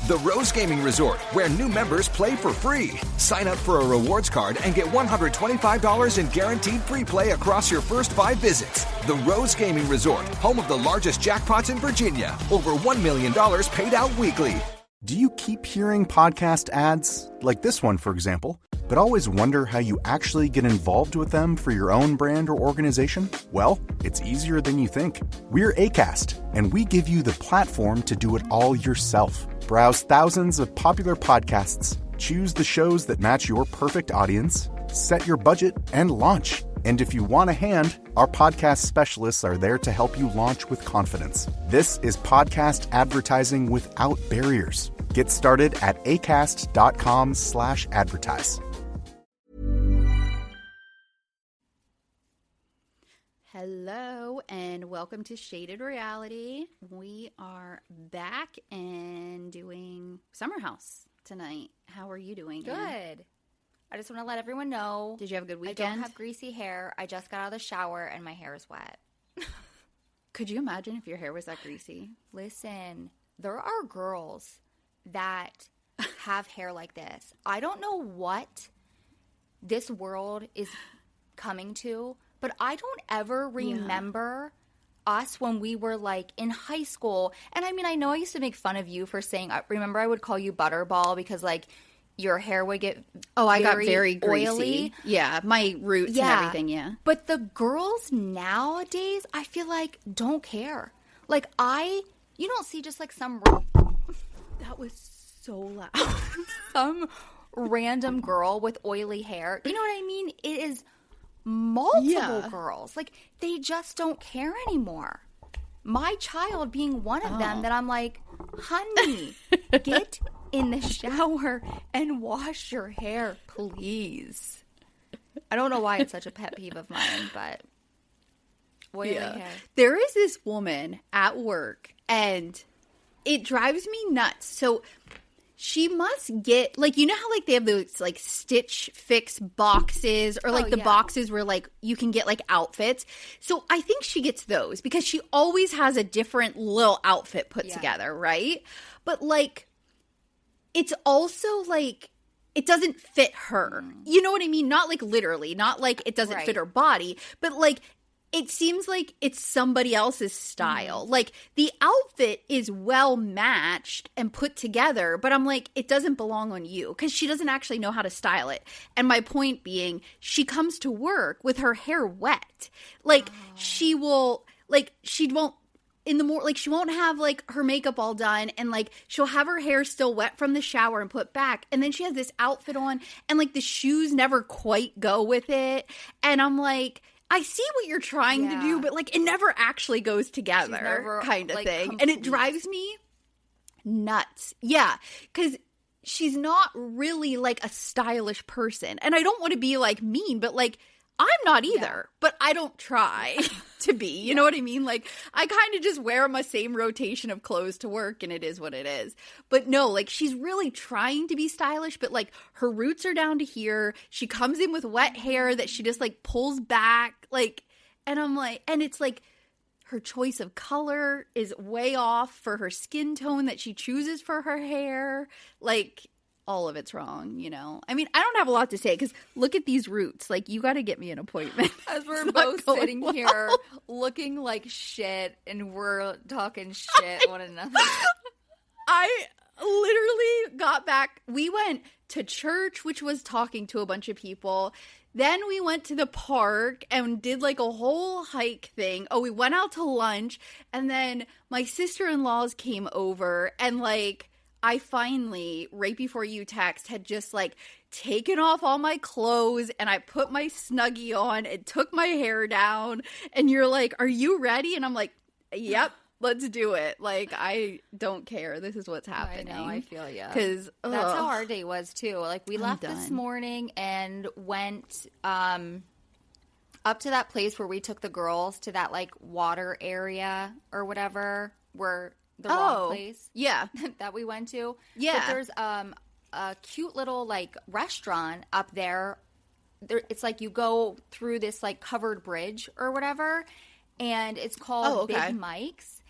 The Rose Gaming Resort, where new members play for free. Sign up for a rewards card and get $125 in guaranteed free play across your first 5 visits. The Rose Gaming Resort, home of the largest jackpots in Virginia. Over $1 million paid out weekly. Do you keep hearing podcast ads, like this one, for example, but always wonder how you actually get involved with them for your own brand or organization? Well, it's easier than you think. We're Acast, and we give you the platform to do it all yourself. Browse thousands of popular podcasts, choose the shows that match your perfect audience, set your budget, and launch. And if you want a hand, our podcast specialists are there to help you launch with confidence. This is podcast advertising without barriers. Get started at acast.com/advertise. Hello and welcome to Shaded Reality. We are back and doing Summer House tonight. How are you doing? Good. Anne? I just want to let everyone know. Did you have a good weekend? I don't have greasy hair. I just got out of the shower and my hair is wet. Could you imagine if your hair was that greasy? Listen, there are girls that have hair like this. I don't know what this world is coming to, but I don't ever remember us when we were like in high school. And I mean, I know I used to make fun of you for saying, remember I would call you Butterball because like your hair would get I got very greasy. Oily. Yeah, my roots and everything, yeah. But the girls nowadays, I feel like, don't care. Like you don't see just like some... That was so loud. Some random girl with oily hair. You know what I mean? It is multiple girls. Like, they just don't care anymore. My child being one of them that I'm like, honey, get in the shower and wash your hair, please. I don't know why it's such a pet peeve of mine, but oily hair. There is this woman at work, and it drives me nuts. So she must get, like, you know how, like, they have those, like, Stitch Fix boxes or, like, boxes where, like, you can get, like, outfits. So I think she gets those because she always has a different little outfit put together, right? But, like, it's also, like, it doesn't fit her. You know what I mean? Not, like, literally. Not, like, it doesn't fit her body. But, like, it seems like it's somebody else's style. Like, the outfit is well matched and put together, but I'm like, it doesn't belong on you because she doesn't actually know how to style it. And my point being, she comes to work with her hair wet. Like, she will, like, she won't, in the like, she won't have, like, her makeup all done, and, like, she'll have her hair still wet from the shower and put back, and then she has this outfit on, and, like, the shoes never quite go with it, and I'm like, I see what you're trying to do, but, like, it never actually goes together, kind of, like, thing. Complete. And it drives me nuts. Yeah, because she's not really, like, a stylish person. And I don't want to be, like, mean, but, like, I'm not either. But I don't try to be. You know what I mean? Like, I kind of just wear my same rotation of clothes to work, and it is what it is. But no, like, she's really trying to be stylish, but, like, her roots are down to here. She comes in with wet hair that she just, like, pulls back. Like, and I'm like, and it's like, her choice of color is way off for her skin tone that she chooses for her hair. Like, all of it's wrong, you know? I mean, I don't have a lot to say because look at these roots. Like, you got to get me an appointment. As we're both sitting here looking like shit and we're talking shit one another. I literally got back. We went to church, which was talking to a bunch of people. Then we went to the park and did, like, a whole hike thing. Oh, we went out to lunch. And then my sister-in-laws came over and, like, I finally, right before you text, had just, like, taken off all my clothes and I put my Snuggie on and took my hair down. And you're like, are you ready? And I'm like, yep, let's do it. Like, I don't care. This is what's happening. I know, I feel you. Because that's how our day was, too. Like, we left this morning and went up to that place where we took the girls to that, like, water area or whatever, where... the wrong place that we went to. Yeah. But there's a cute little, like, restaurant up there. It's like you go through this, like, covered bridge or whatever, and it's called Big Mike's.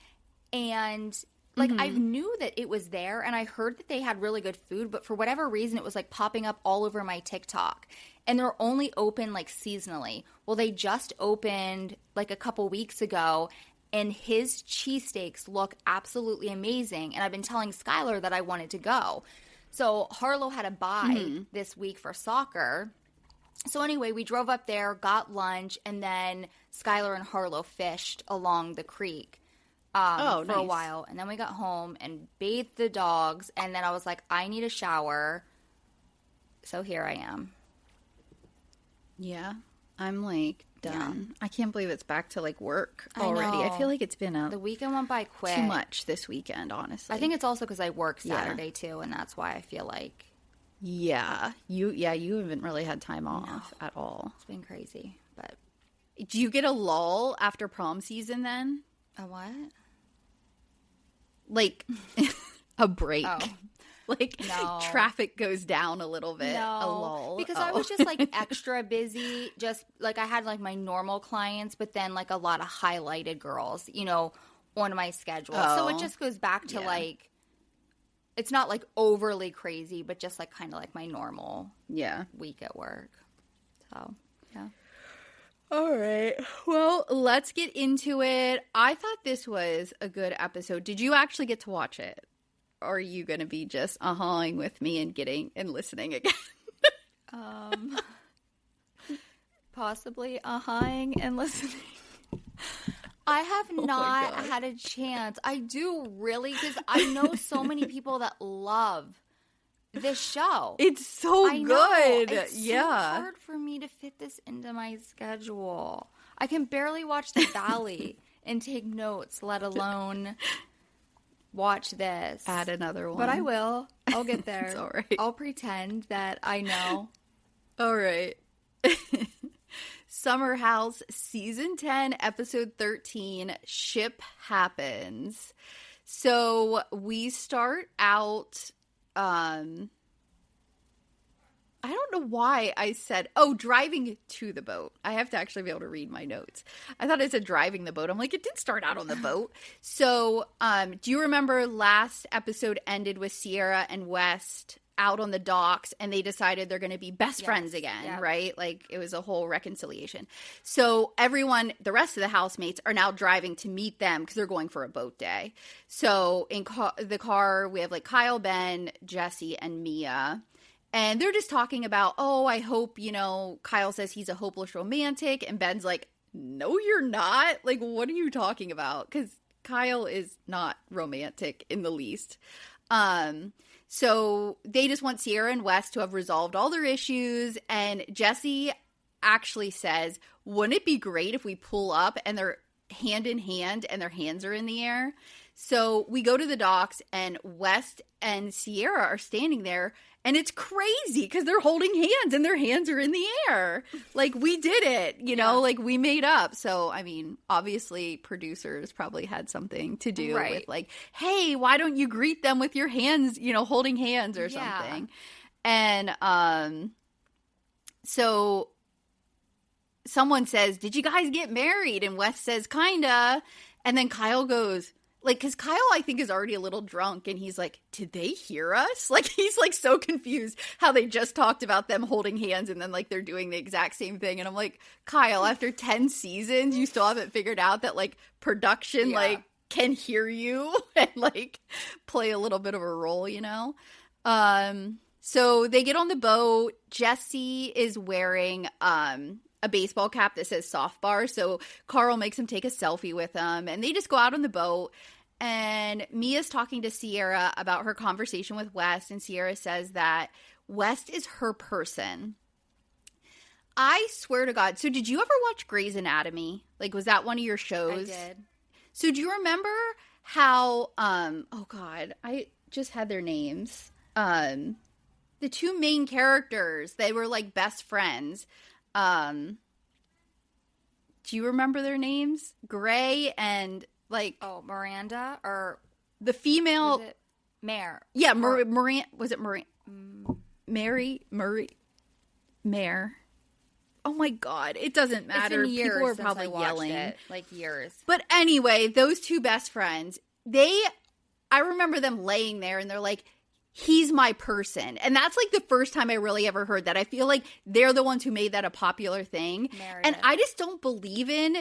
And like, I knew that it was there, and I heard that they had really good food, but for whatever reason, it was, like, popping up all over my TikTok. And they're only open, like, seasonally. Well, they just opened, like, a couple weeks ago, and his cheesesteaks look absolutely amazing. And I've been telling Skylar that I wanted to go. So Harlow had a bye this week for soccer. So anyway, we drove up there, got lunch, and then Skylar and Harlow fished along the creek for a while. And then we got home and bathed the dogs. And then I was like, I need a shower. So here I am. Yeah. I'm like done. Yeah. I can't believe it's back to like work already. I know. I feel like it's been the weekend went by quick. Too much this weekend, honestly. I think it's also because I work Saturday too, and that's why I feel like you haven't really had time off at all. It's been crazy. But do you get a lull after prom season then? A what? Like a break. Oh. Like, traffic goes down a little bit. No, a lull. Because I was just, like, extra busy. Just, like, I had, like, my normal clients, but then, like, a lot of highlighted girls, you know, on my schedule. So it just goes back to, like, it's not, like, overly crazy, but just, like, kind of like my normal week at work. So, yeah. All right. Well, let's get into it. I thought this was a good episode. Did you actually get to watch it? Or are you going to be just ahhing with me and listening again? Possibly ahhing and listening. I have not had a chance. I do really, because I know so many people that love this show. It's so good. It's so hard for me to fit this into my schedule. I can barely watch The Valley and take notes, let alone watch this. Add another one. But I will. I'll get there. It's all right. I'll pretend that I know. All right. Summer House, Season 10, Episode 13, Ship Happens. So we start out, I don't know why I said, driving to the boat. I have to actually be able to read my notes. I thought I said driving the boat. I'm like, it did start out on the boat. So, do you remember last episode ended with Ciara and West out on the docks and they decided they're going to be best friends again, right? Like it was a whole reconciliation. So everyone, the rest of the housemates are now driving to meet them because they're going for a boat day. So in the car, we have like Kyle, Ben, Jesse, and Mia. And they're just talking about, I hope, Kyle says he's a hopeless romantic. And Ben's like, no, you're not. Like, what are you talking about? Because Kyle is not romantic in the least. So they just want Ciara and Wes to have resolved all their issues. And Jesse actually says, wouldn't it be great if we pull up and they're hand in hand and their hands are in the air? So we go to the docks and West and Ciara are standing there. And it's crazy because they're holding hands and their hands are in the air. Like, we did it, like we made up. So, I mean, obviously producers probably had something to do with like, hey, why don't you greet them with your hands, holding hands or something. And so someone says, did you guys get married? And Wes says, kinda. And then Kyle goes, like, because Kyle, I think, is already a little drunk, and he's like, did they hear us? Like, he's, like, so confused how they just talked about them holding hands, and then, like, they're doing the exact same thing. And I'm like, Kyle, after 10 seasons, you still haven't figured out that, like, production, like, can hear you and, like, play a little bit of a role, So they get on the boat. Jesse is wearing a baseball cap that says soft bar. So Carl makes him take a selfie with him, and they just go out on the boat. And Mia's talking to Ciara about her conversation with West, and Ciara says that West is her person. I swear to God. So did you ever watch Grey's Anatomy? Like, was that one of your shows? I did. So do you remember how, oh God, I just had their names. The two main characters, they were like best friends. Do you remember their names? Gray and like... Oh, Miranda or... The female... Was it Mare? Yeah, Miranda... Was it Miranda? Mare. Oh my God. It doesn't matter. It's been years People are since probably I watched yelling. it. Like years. But anyway, those two best friends, they I remember them laying there and they're like, he's my person. And that's like the first time I really ever heard that. I feel like they're the ones who made that a popular thing. Meredith. And I just don't believe in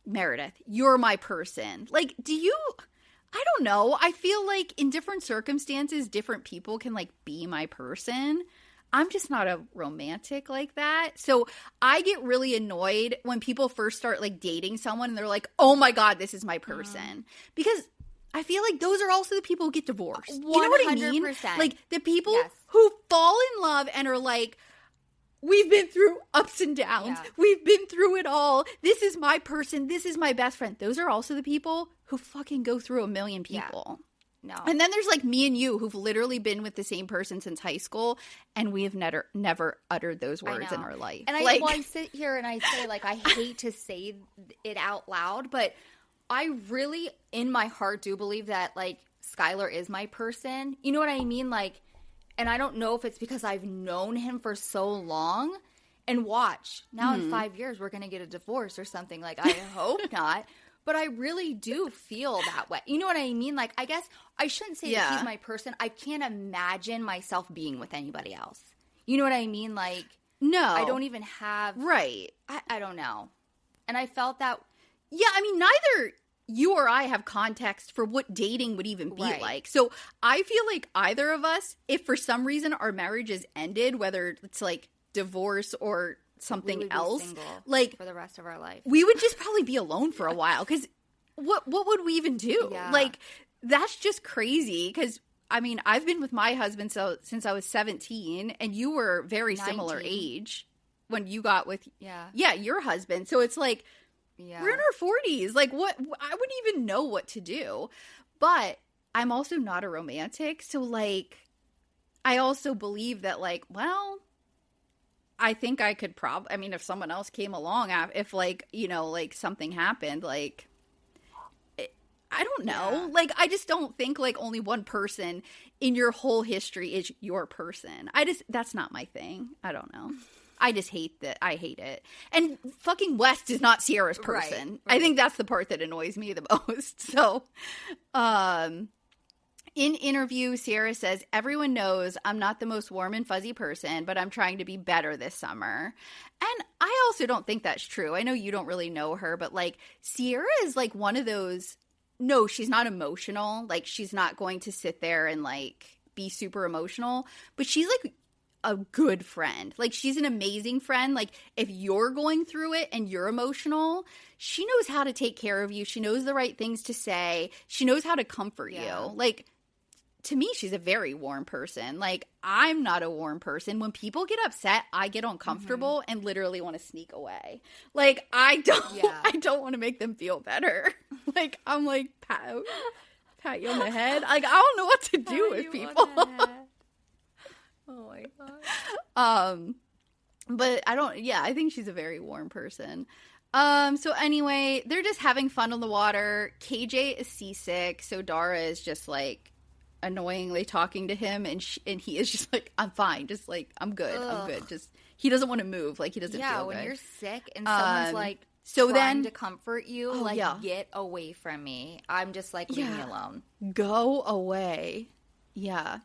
Meredith. You're my person. Like, I don't know. I feel like in different circumstances, different people can like be my person. I'm just not a romantic like that. So I get really annoyed when people first start like dating someone and they're like, oh my God, this is my person. Because I feel like those are also the people who get divorced. 100%. You know what I mean? Like the people who fall in love and are like, we've been through ups and downs. Yeah. We've been through it all. This is my person. This is my best friend. Those are also the people who fucking go through a million people. Yeah. No. And then there's like me and you who've literally been with the same person since high school and we have never uttered those words in our life. And I sit here and I say like, I hate to say it out loud, but I really in my heart do believe that like Skylar is my person. You know what I mean? Like, and I don't know if it's because I've known him for so long. And watch, now in 5 years, we're going to get a divorce or something. Like, I hope not. But I really do feel that way. You know what I mean? Like, I guess I shouldn't say that he's my person. I can't imagine myself being with anybody else. You know what I mean? Like, no. I don't even have. Right. I don't know. And I felt that. Yeah, I mean, neither you or I have context for what dating would even be like. So I feel like either of us, if for some reason our marriage is ended, whether it's like divorce or something else, like for the rest of our life, we would just probably be alone for a while. Because what would we even do? Yeah. Like, that's just crazy. Because I mean, I've been with my husband since I was 17, and you were very 19. Similar age when you got with your husband. So it's like, we're in our 40s. Like, what? I wouldn't even know what to do. But I'm also not a romantic. So, like, I also believe that, like, well, I think I could I mean, if someone else came along, if, like, you know, like, something happened, like, I don't know. Yeah. Like, I just don't think, like, only one person in your whole history is your person. That's not my thing. I don't know. I just hate that. I hate it. And fucking West is not Ciara's person. Right. I think that's the part that annoys me the most. So, in interview, Ciara says, everyone knows I'm not the most warm and fuzzy person, but I'm trying to be better this summer. And I also don't think that's true. I know you don't really know her, but, like, Ciara is, like, one of those, no, she's not emotional. Like, she's not going to sit there and, like, be super emotional. But she's, like, a good friend. Like, she's an amazing friend. Like, if you're going through it and you're emotional, she knows how to take care of you. She knows the right things to say. She knows how to comfort you. Like, to me, she's a very warm person. Like, I'm not a warm person. When people get upset, I get uncomfortable and literally want to sneak away. Like, I don't want to make them feel better. Like, I'm like, pat you on the head. Like, I don't know what to do with people. Oh my God. But I think she's a very warm person. So anyway, they're just having fun on the water. KJ is seasick, so Dara is just like annoyingly talking to him, and he is just like, I'm fine, just like, I'm good. Just, he doesn't want to move, like, he doesn't feel good. Yeah, when you're sick and someone's like trying to comfort you, get away from me. I'm just like, leave me alone. Go away. Yeah.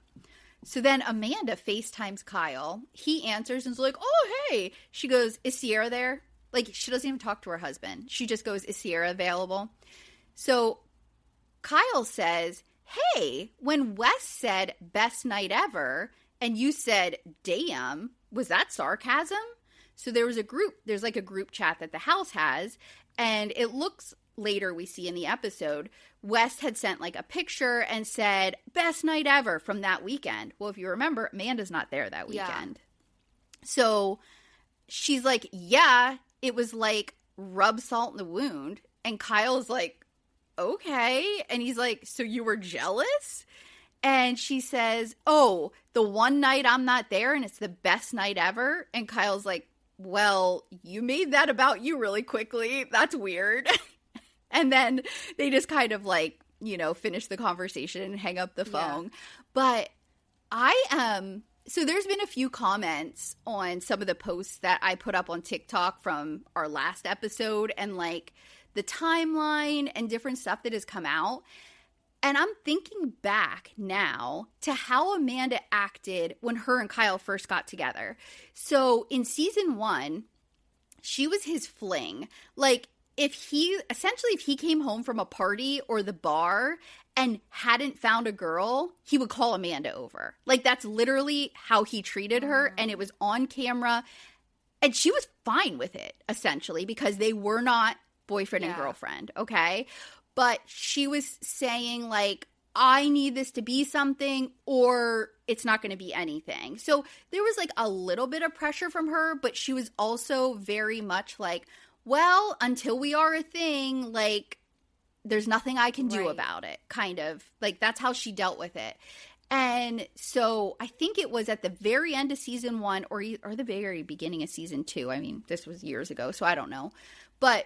So then Amanda FaceTimes Kyle. He answers and's like, oh, hey. She goes, is Ciara there? Like, she doesn't even talk to her husband. She just goes, is Ciara available? So Kyle says, hey, when Wes said best night ever and you said, damn, was that sarcasm? So there's like a group chat that the house has, and it looks, later we see in the episode, West had sent like a picture and said, best night ever from that weekend. Well, if you remember, Amanda's not there that weekend. Yeah. So she's like, yeah, it was like rub salt in the wound. And Kyle's like, okay. And he's like, so you were jealous? And she says, oh, the one night I'm not there and it's the best night ever. And Kyle's like, well, you made that about you really quickly. That's weird. And then they just kind of like, you know, finish the conversation and hang up the phone. Yeah. But so there's been a few comments on some of the posts that I put up on TikTok from our last episode and like the timeline and different stuff that has come out. And I'm thinking back now to how Amanda acted when her and Kyle first got together. So in season 1, she was his fling. Like, if he came home from a party or the bar and hadn't found a girl, he would call Amanda over. Like, that's literally how he treated her, and it was on camera. And she was fine with it, essentially, because they were not boyfriend and girlfriend, okay? But she was saying, like, I need this to be something or it's not going to be anything. So there was, like, a little bit of pressure from her, but she was also very much like, well, until we are a thing, like, there's nothing I can do about it, kind of. Like, that's how she dealt with it. And so I think it was at the very end of season 1 or the very beginning of season 2. I mean, this was years ago, so I don't know. But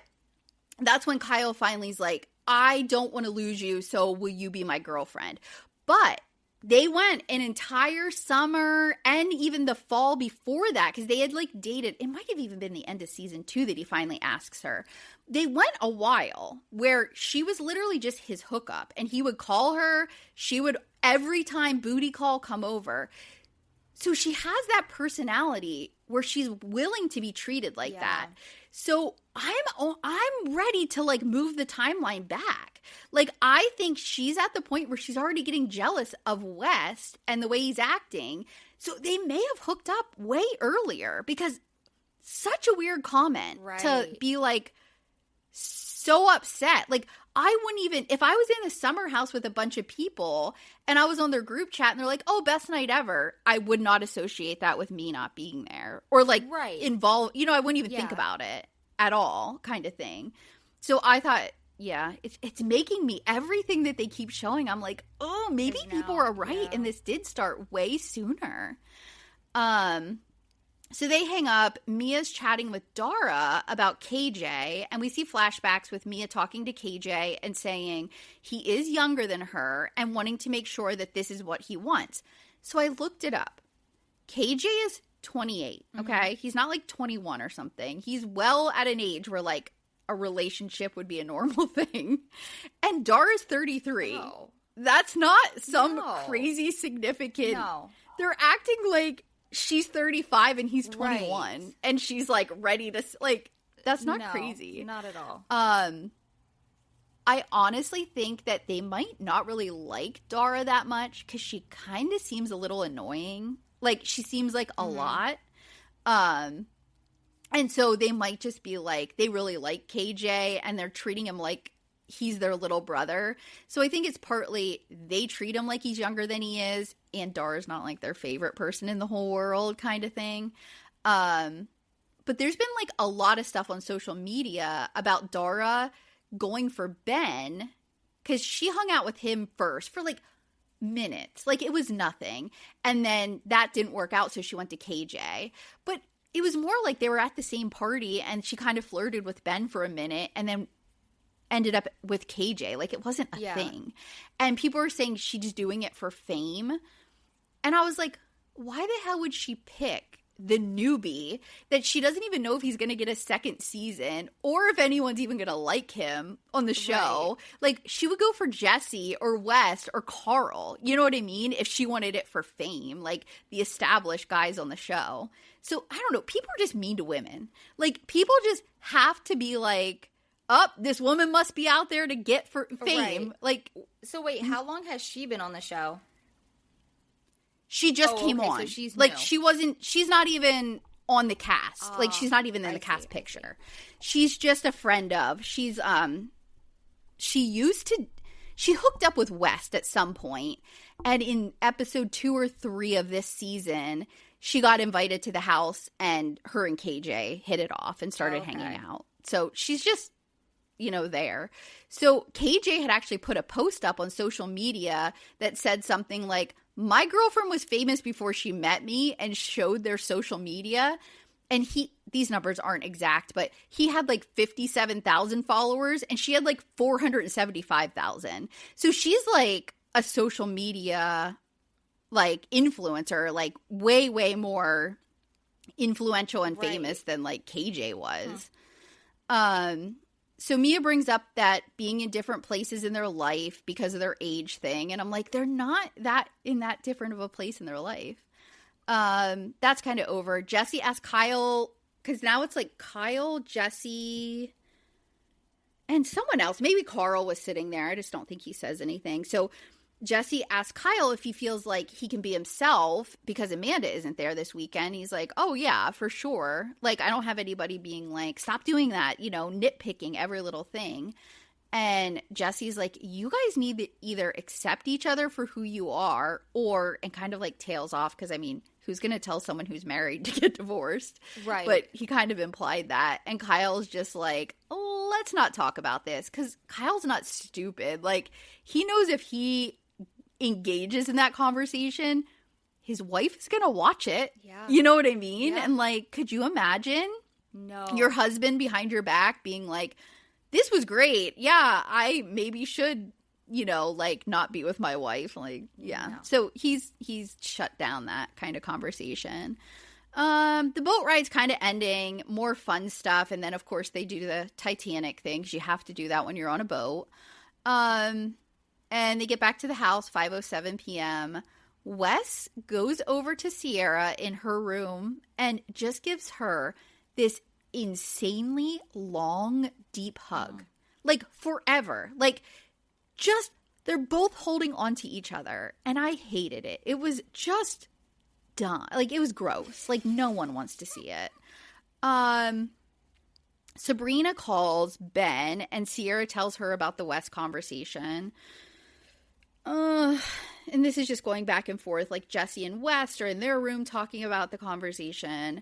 that's when Kyle finally's like, I don't want to lose you, so will you be my girlfriend? But they went an entire summer and even the fall before that, because they had, like, dated. It might have even been the end of season 2 that he finally asks her. They went a while where she was literally just his hookup, and he would call her. She would, every time booty call, come over. So she has that personality where she's willing to be treated like that. So I'm ready to, like, move the timeline back. Like, I think she's at the point where she's already getting jealous of West and the way he's acting. So they may have hooked up way earlier, because such a weird comment to be, like, so upset. Like, I wouldn't even, if I was in a summer house with a bunch of people and I was on their group chat and they're like, oh, best night ever, I would not associate that with me not being there or, like, involved. You know, I wouldn't even think about it at all, kind of thing. So I thought, yeah, it's making me, everything that they keep showing, I'm like, oh, maybe people are right and this did start way sooner. So they hang up. Mia's chatting with Dara about KJ, and we see flashbacks with Mia talking to KJ and saying he is younger than her and wanting to make sure that this is what he wants. So I looked it up. KJ is 28, okay? He's not like 21 or something. He's well at an age where, like, a relationship would be a normal thing. And Dara's 33. No. That's not some crazy significant. No. They're acting like she's 35 and he's 21 and she's, like, ready to, like, that's not crazy. Not at all. I honestly think that they might not really like Dara that much because she kind of seems a little annoying. Like, she seems like a lot. And so they might just be like, they really like KJ and they're treating him like he's their little brother. So I think it's partly they treat him like he's younger than he is, and Dara's not, like, their favorite person in the whole world kind of thing. But there's been, like, a lot of stuff on social media about Dara going for Ben because she hung out with him first for, like, minutes. Like, it was nothing. And then that didn't work out, so she went to KJ. But it was more like they were at the same party and she kind of flirted with Ben for a minute and then ended up with KJ. Like, it wasn't a thing. And people were saying she's doing it for fame. And I was like, why the hell would she pick the newbie that she doesn't even know if he's going to get a second season or if anyone's even going to like him on the show? Like, she would go for Jesse or West or Carl. You know what I mean? If she wanted it for fame, like the established guys on the show. So, I don't know. People are just mean to women. Like, people just have to be like, this woman must be out there to get for fame. Like, so wait, how long has she been on the show? She just came on. So she's like, new. She's not even on the cast. Like, she's not even in the cast picture. She's just a friend of. She's, she hooked up with West at some point, and in episode 2 or 3 of this season, she got invited to the house, and her and KJ hit it off and started hanging out. So she's just, you know, there. So KJ had actually put a post up on social media that said something like, my girlfriend was famous before she met me, and showed their social media. And these numbers aren't exact, but he had like 57,000 followers and she had like 475,000. So she's like a social media, like, influencer, like way, way more influential and famous than, like, KJ was. So Mia brings up that being in different places in their life because of their age thing. And I'm like, they're not that different of a place in their life. That's kind of over. Jesse asked Kyle, because now it's like Kyle, Jesse, and someone else. Maybe Carl was sitting there. I just don't think he says anything. So Jesse asked Kyle if he feels like he can be himself because Amanda isn't there this weekend. He's like, oh, yeah, for sure. Like, I don't have anybody being like, stop doing that, you know, nitpicking every little thing. And Jesse's like, you guys need to either accept each other for who you are and kind of like tails off because, I mean, who's going to tell someone who's married to get divorced? Right. But he kind of implied that. And Kyle's just like, oh, let's not talk about this because Kyle's not stupid. Like, he knows if he engages in that conversation, his wife is gonna watch it. Yeah. You know what I mean? Yeah. And like, could you imagine No. your husband behind your back being like, this was great, yeah, I maybe should, you know, like not be with my wife? Like, yeah. No. So he's shut down that kind of conversation. The boat ride's kind of ending, more fun stuff, and then of course they do the Titanic thing because you have to do that when you're on a boat. And they get back to the house, 5:07 p.m. Wes goes over to Ciara in her room and just gives her this insanely long, deep hug. Like, forever. Like, just, they're both holding on to each other. And I hated it. It was just dumb. Like, it was gross. Like, no one wants to see it. Sabrina calls Ben, and Ciara tells her about the Wes conversation. And this is just going back and forth. Like, Jesse and Wes are in their room talking about the conversation.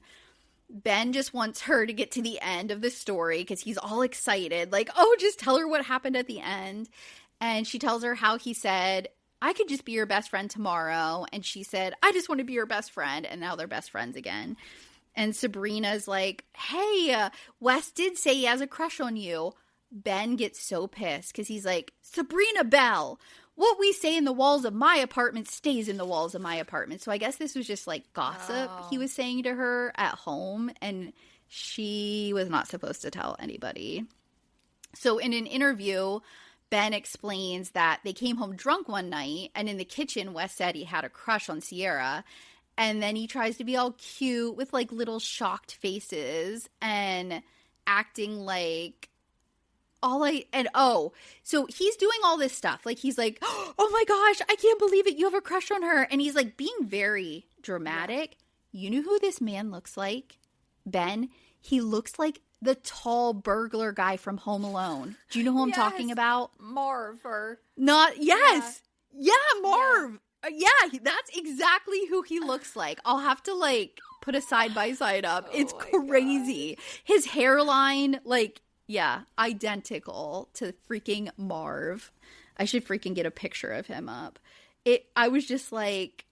Ben just wants her to get to the end of the story because he's all excited. Like, oh, just tell her what happened at the end. And she tells her how he said, I could just be your best friend tomorrow. And she said, I just want to be your best friend. And now they're best friends again. And Sabrina's like, hey, Wes did say he has a crush on you. Ben gets so pissed because he's like, Sabrina Bell, what we say in the walls of my apartment stays in the walls of my apartment. So I guess this was just like gossip he was saying to her at home, and she was not supposed to tell anybody. So in an interview, Ben explains that they came home drunk one night, and in the kitchen, Wes said he had a crush on Ciara. And then he tries to be all cute with like little shocked faces and acting like so he's doing all this stuff. Like, he's like, oh my gosh, I can't believe it. You have a crush on her. And he's like being very dramatic. Yeah. You know who this man looks like? Ben. He looks like the tall burglar guy from Home Alone. Do you know who I'm talking about? Marv or not. Yes. Yeah, Marv. Yeah, that's exactly who he looks like. I'll have to like put a side by side up. It's crazy. God. His hairline, like, yeah, identical to freaking Marv. I should freaking get a picture of him up. I was just like,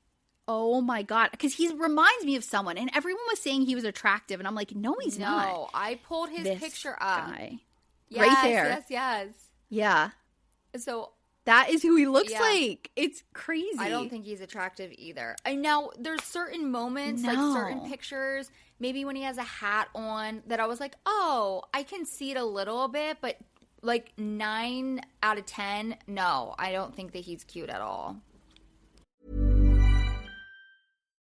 oh my God. Because he reminds me of someone. And everyone was saying he was attractive. And I'm like, no, he's not. No, I pulled his picture up. Guy. Yes, right there. Yes. Yeah. So that is who he looks like. It's crazy. I don't think he's attractive either. I know there's certain moments, like certain pictures, maybe when he has a hat on, that I was like, oh, I can see it a little bit, but like 9 out of 10, no, I don't think that he's cute at all.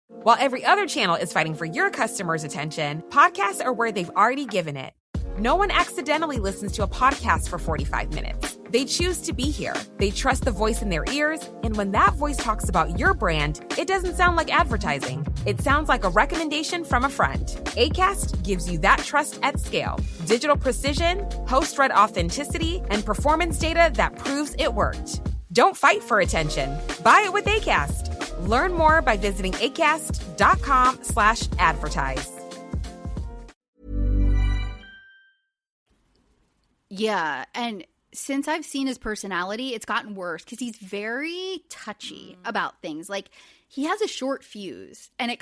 While every other channel is fighting for your customers' attention, podcasts are where they've already given it. No one accidentally listens to a podcast for 45 minutes. They choose to be here. They trust the voice in their ears. And when that voice talks about your brand, it doesn't sound like advertising. It sounds like a recommendation from a friend. Acast gives you that trust at scale. Digital precision, host-read authenticity, and performance data that proves it worked. Don't fight for attention. Buy it with Acast. Learn more by visiting acast.com/advertise. Yeah, and since I've seen his personality, it's gotten worse because he's very touchy about things. Like, he has a short fuse, and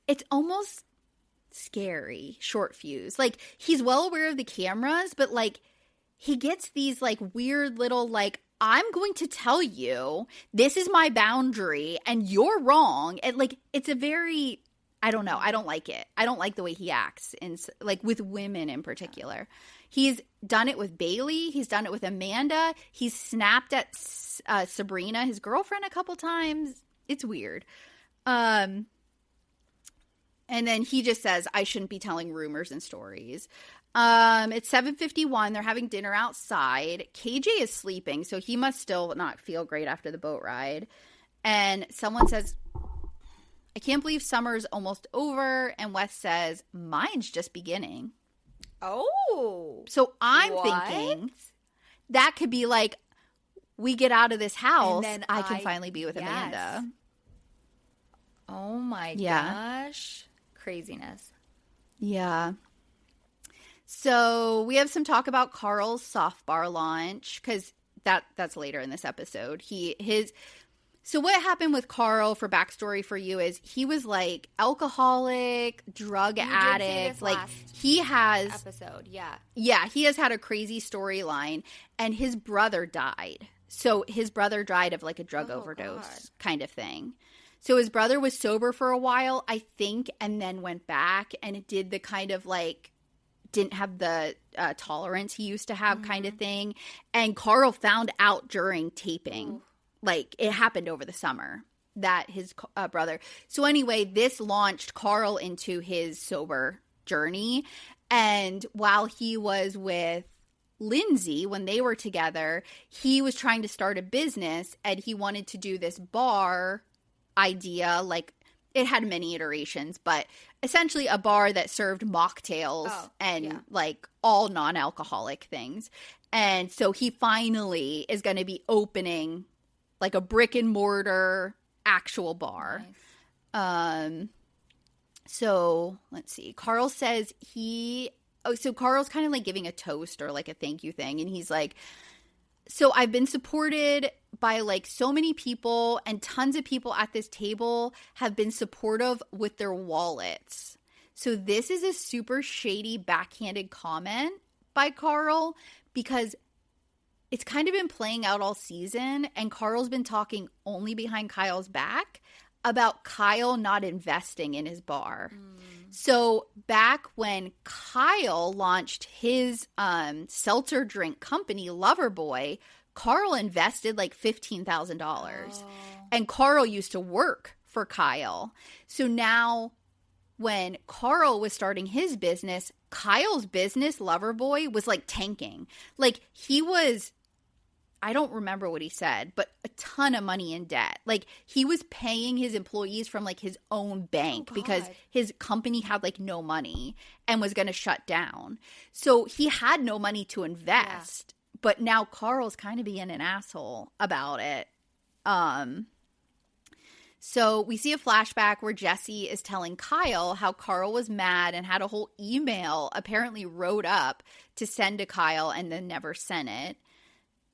it's almost scary, short fuse. Like, he's well aware of the cameras, but, like, he gets these, like, weird little, like, I'm going to tell you, this is my boundary, and you're wrong. And, like, it's a very, I don't know, I don't like it. I don't like the way he acts, like, with women in particular. He's done it with Bailey. He's done it with Amanda. He's snapped at Sabrina, his girlfriend, a couple times. It's weird. And then he just says, I shouldn't be telling rumors and stories. It's 7:51. They're having dinner outside. KJ is sleeping, so he must still not feel great after the boat ride. And someone says, I can't believe summer's almost over. And Wes says, mine's just beginning. Oh. So I'm thinking that could be like, we get out of this house, and then I can finally be with Amanda. Oh my gosh. Craziness. Yeah. So we have some talk about Carl's soft bar launch, because that's later in this episode. So what happened with Carl, for backstory for you, is he was like alcoholic, drug addict. Like he has episode, yeah, he has had a crazy storyline, and his brother died. So his brother died of like a drug overdose kind of thing. So his brother was sober for a while, I think, and then went back, and it did the kind of like didn't have the tolerance he used to have kind of thing. And Carl found out during taping. Like, it happened over the summer that his brother. So anyway, this launched Carl into his sober journey. And while he was with Lindsay, when they were together, he was trying to start a business, and he wanted to do this bar idea. Like, it had many iterations, but essentially a bar that served mocktails and like all non-alcoholic things. And so he finally is going to be opening like a brick and mortar actual bar. Nice. So let's see. Carl says so Carl's kind of like giving a toast or like a thank you thing. And he's like, so I've been supported by like so many people, and tons of people at this table have been supportive with their wallets. So this is a super shady backhanded comment by Carl, because it's kind of been playing out all season, and Carl's been talking only behind Kyle's back about Kyle not investing in his bar. So back when Kyle launched his seltzer drink company, Loverboy, Carl invested like $15,000. And Carl used to work for Kyle. So now when Carl was starting his business, Kyle's business, Loverboy, was like tanking. Like he was, I don't remember what he said, but a ton of money in debt. Like he was paying his employees from like his own bank because his company had like no money and was going to shut down. So he had no money to invest. But now Carl's kind of being an asshole about it. So we see a flashback where Jesse is telling Kyle how Carl was mad and had a whole email apparently wrote up to send to Kyle and then never sent it.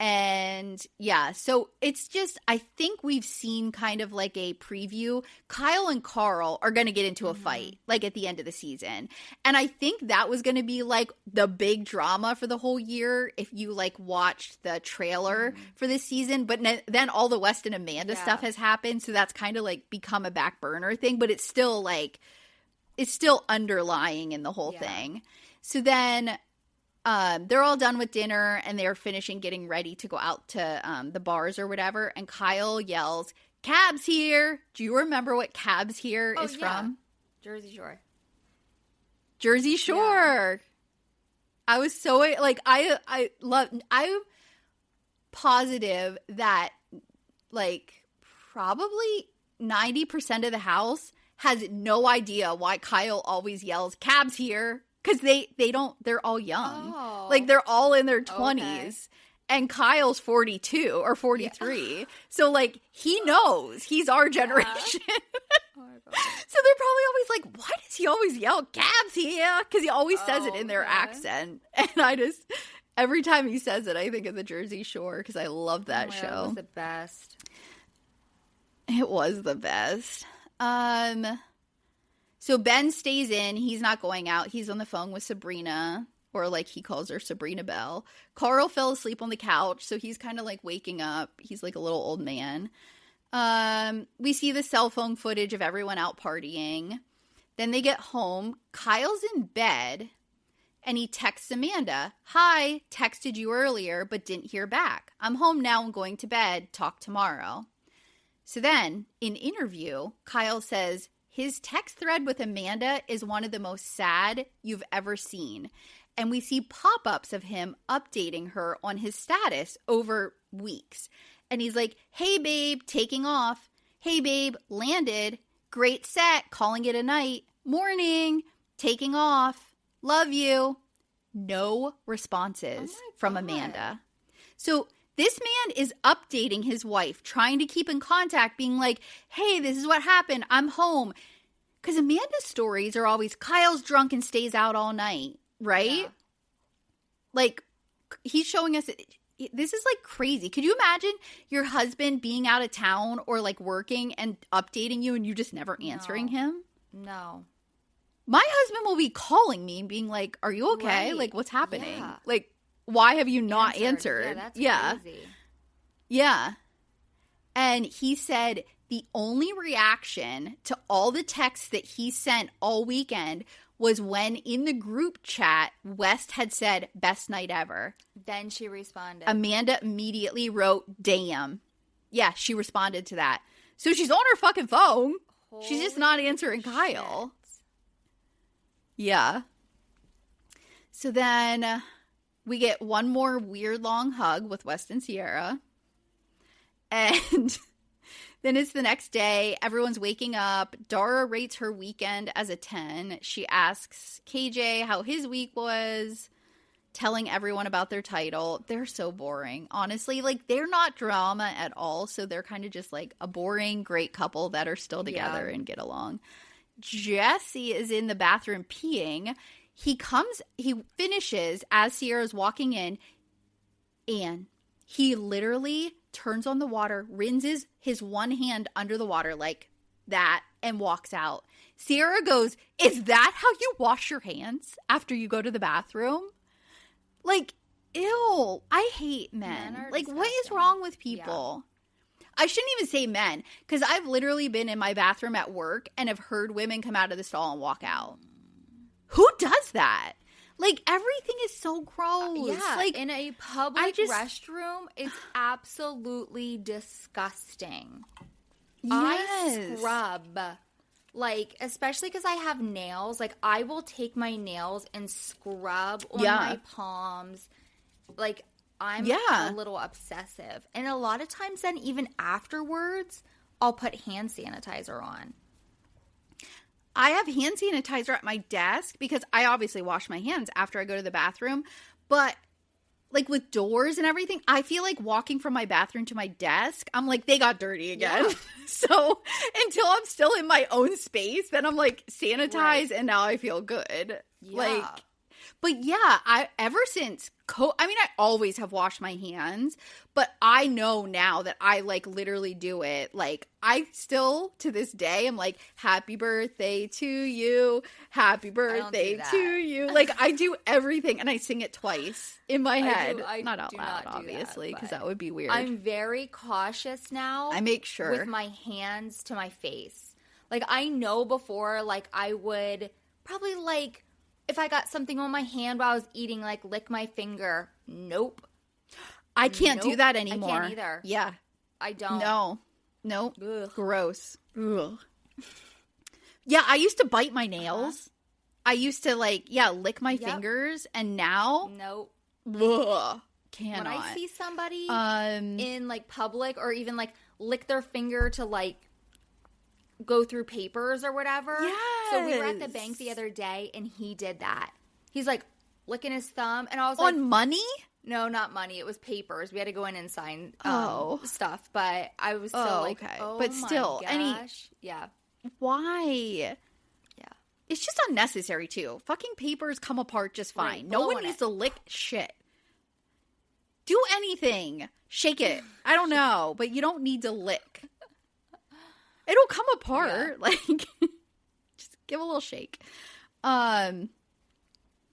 And yeah, so it's just, I think we've seen kind of like a preview. Kyle and Carl are going to get into a fight like at the end of the season. And I think that was going to be like the big drama for the whole year if you like watched the trailer for this season. But then all the West and Amanda stuff has happened. So that's kind of like become a back burner thing. But it's still like, it's still underlying in the whole thing. So then they're all done with dinner, and they're finishing getting ready to go out to the bars or whatever. And Kyle yells, "Cab's here!" Do you remember what Cab's here is from? Jersey Shore. Jersey Shore. Yeah. I was so like, I'm positive that like probably 90% of the house has no idea why Kyle always yells, "Cab's here." Because they're all young. Oh. Like, they're all in their 20s. Okay. And Kyle's 42 or 43. Yeah. So, like, he knows. He's our generation. Oh my God. So they're probably always like, why does he always yell, "Cab's here"? Because he always says it in their accent. And I just, every time he says it, I think of the Jersey Shore because I love that show. It was the best. It was the best. So Ben stays in. He's not going out. He's on the phone with Sabrina, or like he calls her Sabrina Bell. Carl fell asleep on the couch, so he's kind of like waking up. He's like a little old man. We see the cell phone footage of everyone out partying. Then they get home. Kyle's in bed, And he texts Amanda, "Hi, texted you earlier, but didn't hear back. I'm home now and going to bed. Talk tomorrow." So then, in interview, Kyle says his text thread with Amanda is one of the most sad you've ever seen. And we see pop-ups of him updating her on his status over weeks. And he's like, "Hey, babe, taking off. Hey, babe, landed. Great set, calling it a night. Morning, taking off. Love you." No responses from Amanda. So this man is updating his wife, trying to keep in contact, being like, "Hey, this is what happened. I'm home." Because Amanda's stories are always, Kyle's drunk and stays out all night, right? Yeah. Like, he's showing us, this is like crazy. Could you imagine your husband being out of town or like working and updating you and you just never answering him? No. My husband will be calling me and being like, "Are you okay? Right. Like, what's happening? Yeah. Like, why have you not answered?" Yeah, that's crazy. Yeah. And he said the only reaction to all the texts that he sent all weekend was when in the group chat, West had said, "Best night ever." Then she responded. Amanda immediately wrote, "Damn." Yeah, she responded to that. So she's on her fucking phone. Holy she's just not answering shit. Kyle. Yeah. So then we get one more weird long hug with West and Ciara. And then it's the next day. Everyone's waking up. Dara rates her weekend as a 10. She asks KJ how his week was, telling everyone about their title. They're so boring. Honestly, like, they're not drama at all. So they're kind of just like a boring, great couple that are still together and get along. Jesse is in the bathroom peeing. He finishes as Ciara's walking in, and he literally turns on the water, rinses his one hand under the water like that, and walks out. Ciara goes, "Is that how you wash your hands after you go to the bathroom?" Like, ew. I hate men. Like, disgusting. What is wrong with people? Yeah. I shouldn't even say men, because I've literally been in my bathroom at work and have heard women come out of the stall and walk out. Who does that? Like, everything is so gross. Yeah, like, in a public restroom, it's absolutely disgusting. Yes. I scrub. Like, especially because I have nails. Like, I will take my nails and scrub on my palms. Like, I'm a little obsessive. And a lot of times then, even afterwards, I'll put hand sanitizer on. I have hand sanitizer at my desk because I obviously wash my hands after I go to the bathroom. But, like, with doors and everything, I feel like walking from my bathroom to my desk, I'm like, they got dirty again. Yeah. So until I'm still in my own space, then I'm like, sanitize, and now I feel good. Yeah. Like, but yeah, ever since I mean, I always have washed my hands, but I know now that I, like, literally do it. Like, I still, to this day, am like, "Happy birthday to you. Happy birthday to you." Like, I do everything, and I sing it twice in my head. I not out loud, obviously, because that would be weird. I'm very cautious now. I make sure. With my hands to my face. Like, I know before, like, I would probably, like, if I got something on my hand while I was eating, like, lick my finger. Nope. I can't do that anymore. I can't either. Yeah. I don't. No. Nope. Ugh. Gross. Ugh. Yeah, I used to bite my nails. I used to, like, lick my fingers, and now? Nope. Ugh. Cannot. When I see somebody in, like, public, or even, like, lick their finger to, like, go through papers or whatever. Yes. So we were at the bank the other day, and he did that. He's like licking his thumb, and I was like, on money? No, not money. It was papers. We had to go in and sign stuff. But I was still like, okay. Oh, but still, my gosh. Yeah. Why? Yeah. It's just unnecessary too. Fucking papers come apart just fine. Right, no one needs to lick shit. Do anything. Shake it. I don't know, but you don't need to lick. It'll come apart. Yeah. Like, just give a little shake.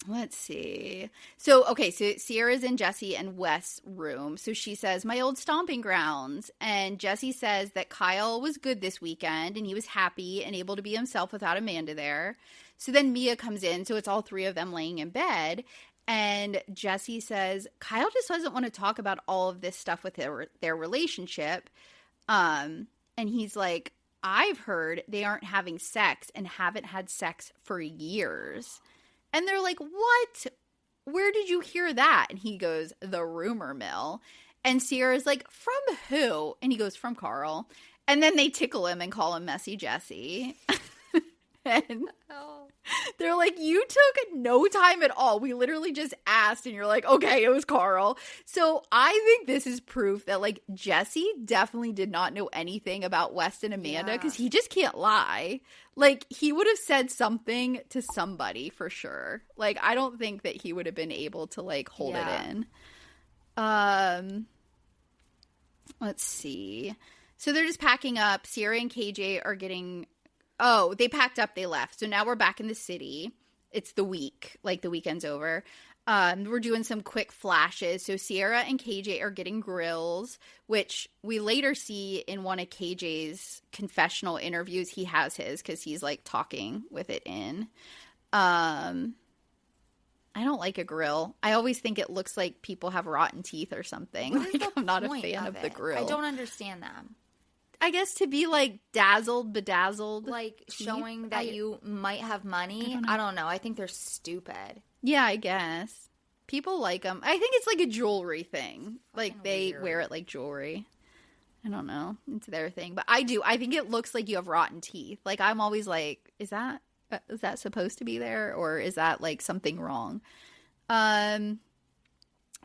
Let's see. So Ciara's in Jesse and Wes' room. So she says, my old stomping grounds. And Jesse says that Kyle was good this weekend and he was happy and able to be himself without Amanda there. So then Mia comes in. So it's all three of them laying in bed. And Jesse says, Kyle just doesn't want to talk about all of this stuff with their relationship. And he's like, I've heard they aren't having sex and haven't had sex for years. And they're like, what? Where did you hear that? And he goes, the rumor mill. And Ciara's like, from who? And he goes, from Carl. And then they tickle him and call him Messy Jesse. And they're like, you took no time at all. We literally just asked and you're like, okay, it was Carl. So I think this is proof that like Jesse definitely did not know anything about Wes and Amanda because he just can't lie. Like he would have said something to somebody for sure. Like I don't think that he would have been able to like hold it in. Let's see. So they're just packing up. Ciara and KJ are getting... Oh, they packed up, they left. So now we're back in the city. It's the week, like the weekend's over. We're doing some quick flashes. So Ciara and KJ are getting grills, which we later see in one of KJ's confessional interviews. He has his because he's like talking with it in. I don't like a grill. I always think it looks like people have rotten teeth or something. Like, I'm not a fan of the grill. I don't understand them. I guess to be like bedazzled. Like showing that you might have money. I don't know. I think they're stupid. Yeah, I guess. People like them. I think it's like a jewelry thing. Like they wear it like jewelry. I don't know. It's their thing. But I do. I think it looks like you have rotten teeth. Like I'm always like, is that supposed to be there? Or is that like something wrong?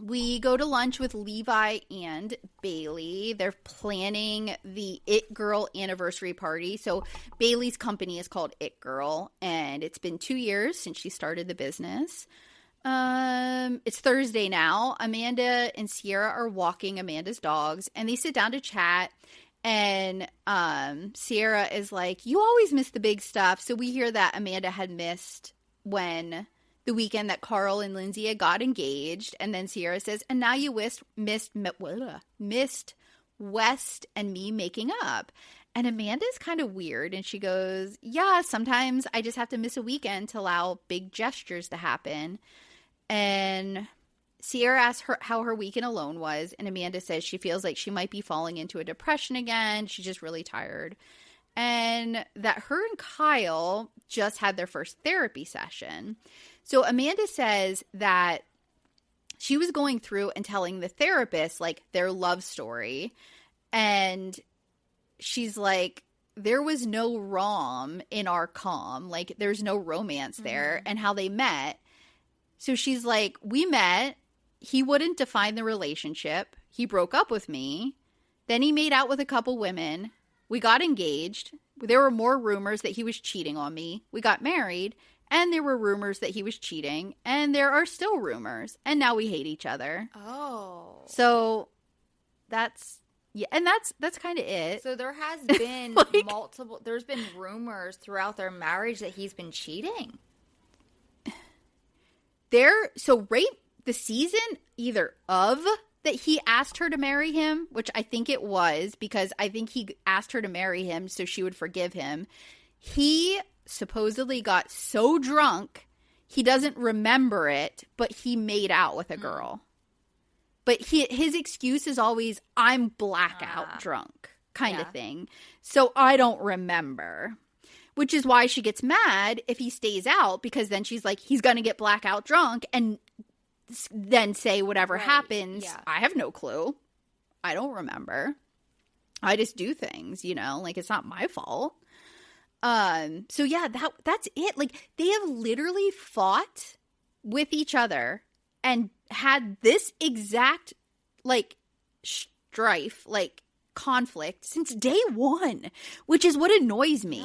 We go to lunch with Levi and Bailey. They're planning the It Girl anniversary party. So Bailey's company is called It Girl, and it's been 2 years since she started the business. It's Thursday now. Amanda and Ciara are walking Amanda's dogs, and they sit down to chat. And Ciara is like, you always miss the big stuff. So we hear that Amanda had missed when... the weekend that Carl and Lindsay had got engaged. And then Ciara says, and now you missed West and me making up. And Amanda's kind of weird. And she goes, yeah, sometimes I just have to miss a weekend to allow big gestures to happen. And Ciara asks her how her weekend alone was. And Amanda says she feels like she might be falling into a depression again. She's just really tired. And that her and Kyle just had their first therapy session. So Amanda says that she was going through and telling the therapist, like, their love story. And she's like, there was no rom in our com. Like, there's no romance there. And how they met. So she's like, we met. He wouldn't define the relationship. He broke up with me. Then he made out with a couple women. We got engaged. There were more rumors that he was cheating on me. We got married. And there were rumors that he was cheating. And there are still rumors. And now we hate each other. Oh. So that's, yeah. And that's kind of it. So there has been there's been rumors throughout their marriage that he's been cheating. So right the season either of that he asked her to marry him, which I think it was because I think he asked her to marry him so she would forgive him. He supposedly got so drunk he doesn't remember it, but he made out with a girl. But his excuse is always, I'm blackout drunk kind of thing. So I don't remember. Which is why she gets mad if he stays out, because then she's like, he's going to get blackout drunk and then say whatever happens. Yeah. I have no clue. I don't remember. I just do things, like it's not my fault. So yeah, that's it. Like they have literally fought with each other and had this exact like strife, like conflict since day one, which is what annoys me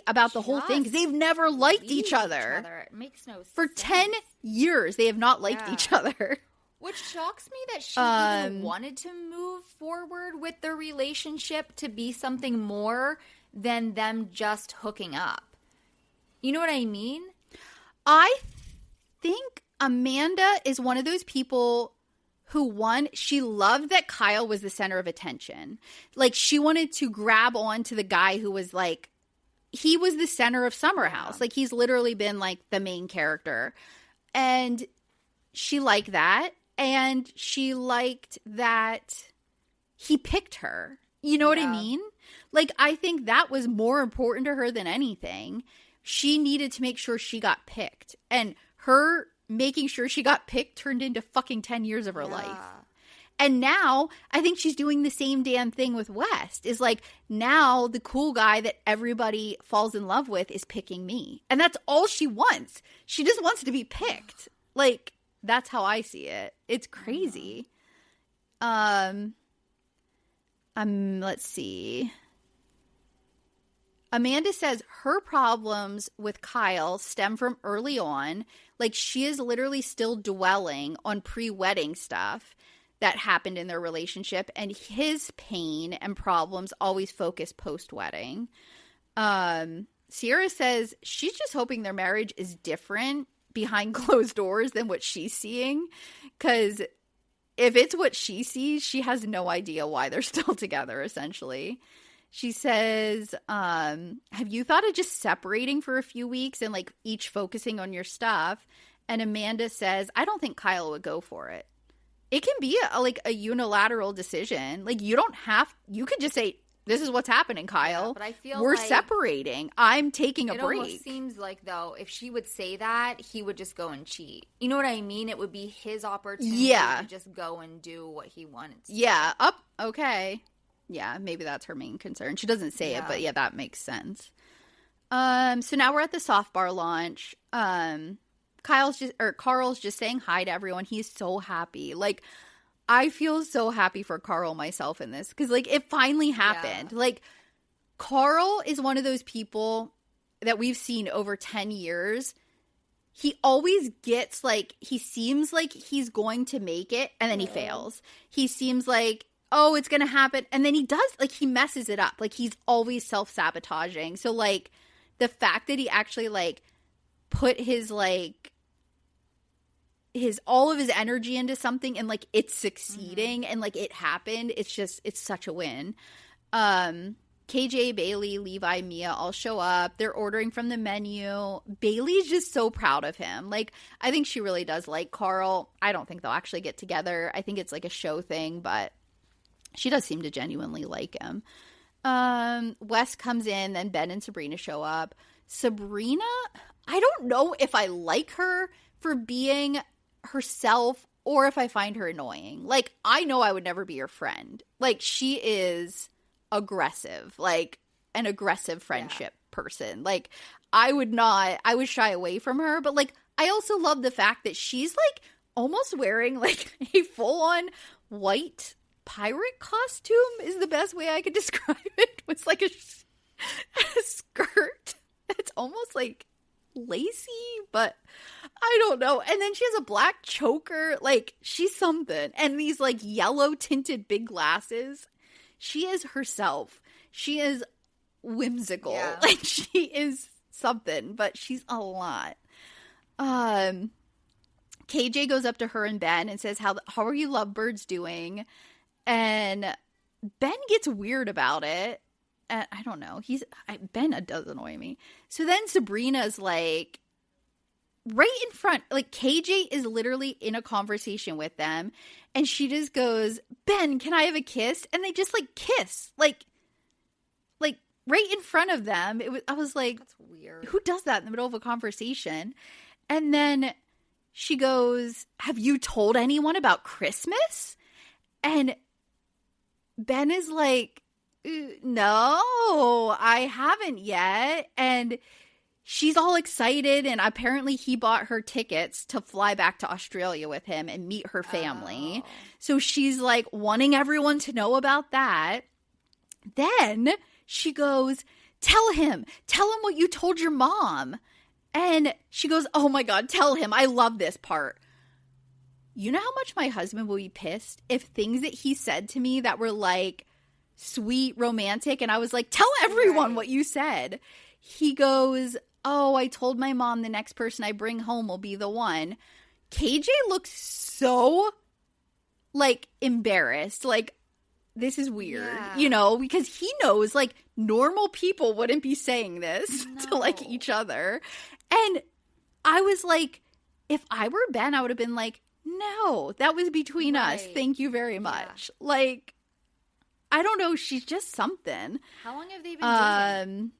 about the whole thing, because they've never liked each other. It makes no sense. For 10 years they have not liked each other, which shocks me that she even wanted to move forward with their relationship to be something more than them just hooking up. You know what I mean? think Amanda is one of those people who, one, she loved that Kyle was the center of attention. Like, she wanted to grab on to the guy who was like, he was the center of Summer House. Like, he's literally been like the main character. And she liked that. And she liked that he picked her. You know what I mean? Like, I think that was more important to her than anything. She needed to make sure she got picked. And her making sure she got picked turned into fucking 10 years of her life. And now I think she's doing the same damn thing with West. Is like, now the cool guy that everybody falls in love with is picking me. And that's all she wants. She just wants to be picked. Like, that's how I see it. It's crazy. Let's see. Amanda says her problems with Kyle stem from early on. Like, she is literally still dwelling on pre-wedding stuff that happened in their relationship, and his pain and problems always focus post-wedding. Ciara says she's just hoping their marriage is different behind closed doors than what she's seeing, because if it's what she sees, she has no idea why they're still together, essentially. She says, have you thought of just separating for a few weeks and like each focusing on your stuff? And Amanda says, I don't think Kyle would go for it. It can be a unilateral decision. Like, you don't have, you could just say, this is what's happening, Kyle. Yeah, but I feel we're like separating. I'm taking a break. It almost seems like, though, if she would say that, he would just go and cheat. You know what I mean? It would be his opportunity to just go and do what he wanted to do. Okay. Yeah, maybe that's her main concern. She doesn't say it, but yeah, that makes sense. So now we're at the soft bar launch. Carl's just saying hi to everyone. He's so happy. Like, I feel so happy for Carl myself in this, because like it finally happened. Yeah. Like, Carl is one of those people that we've seen over 10 years. He always gets like, he seems like he's going to make it and then he fails. He seems like, oh, it's going to happen. And then he does, like, he messes it up. Like, he's always self-sabotaging. So like the fact that he actually like put his like, all of his energy into something and like it's succeeding and like it happened, it's such a win. KJ, Bailey, Levi, Mia all show up. They're ordering from the menu. Bailey's just so proud of him. Like, I think she really does like Carl. I don't think they'll actually get together. I think it's like a show thing, but she does seem to genuinely like him. Wes comes in, then Ben and Sabrina show up. Sabrina, I don't know if I like her for being herself or if I find her annoying. Like, I know I would never be her friend. Like, she is aggressive, like an aggressive friendship person. Like, I would shy away from her, but like I also love the fact that she's like almost wearing like a full-on white pirate costume is the best way I could describe it. It's like a skirt that's almost like lacy, but I don't know. And then she has a black choker. Like, she's something. And these like yellow tinted big glasses. She is herself. She is whimsical. Yeah. Like, she is something, but she's a lot. KJ goes up to her and Ben and says, how are you lovebirds doing? And Ben gets weird about it. I don't know. Ben does annoy me. So then Sabrina's like right in front. Like, KJ is literally in a conversation with them. And she just goes, Ben, can I have a kiss? And they just like kiss. Like right in front of them. I was like, that's weird. Who does that in the middle of a conversation? And then she goes, have you told anyone about Christmas? And Ben is like, no, I haven't yet. And she's all excited, and apparently he bought her tickets to fly back to Australia with him and meet her family. Oh. So she's like wanting everyone to know about that. Then she goes, tell him what you told your mom. And she goes, oh my God, tell him. I love this part. You know how much my husband will be pissed if things that he said to me that were like sweet, romantic, and I was like, tell everyone what you said. He goes, oh, I told my mom the next person I bring home will be the one. KJ looks so, like, embarrassed. Like, this is weird, you know, because he knows, like, normal people wouldn't be saying this to, like, each other. And I was like, if I were Ben, I would have been like, no, that was between us. Thank you very much. Yeah. Like, I don't know. She's just something. How long have they been dating?